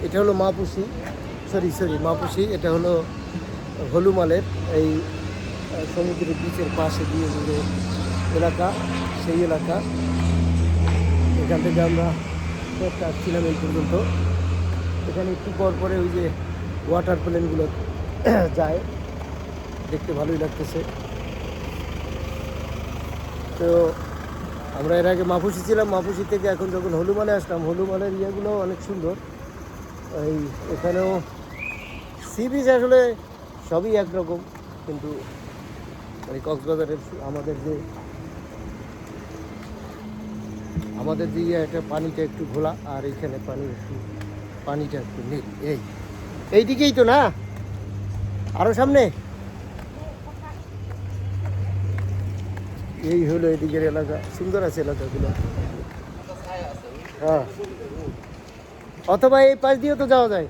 এটা হলো মাপুসি, সরি মাপুসি। এটা হলো হলুমালের এই সমুদ্রের বিচের পাশে দিয়ে যে এলাকা, সেই এলাকা। এখান থেকে আমরা আসছিলাম এই পর্যন্ত। এখানে একটু পর পরে ওই যে ওয়াটার প্লেনগুলো যায়, দেখতে ভালোই লাগতেছে। তো আমরা এর আগে মাপুসি ছিলাম, মাপুসি থেকে এখন যখন হলুমালে আসলাম, হলুমালের ইয়েগুলোও অনেক সুন্দর। এই এখানেও সি বিচ আসলে সবই একরকম, কিন্তু এই কক্সবাজারের আমাদের যে একটা পানিটা একটু ঘোলা, আর এইখানে পানিটা একটু নীল। এইদিকেই তো না, আরো সামনে। এই হলো এদিকের এলাকা, সুন্দর আছে এলাকাগুলো। হ্যাঁ, অথবা এই পাশ দিয়েও তো যাওয়া যায়।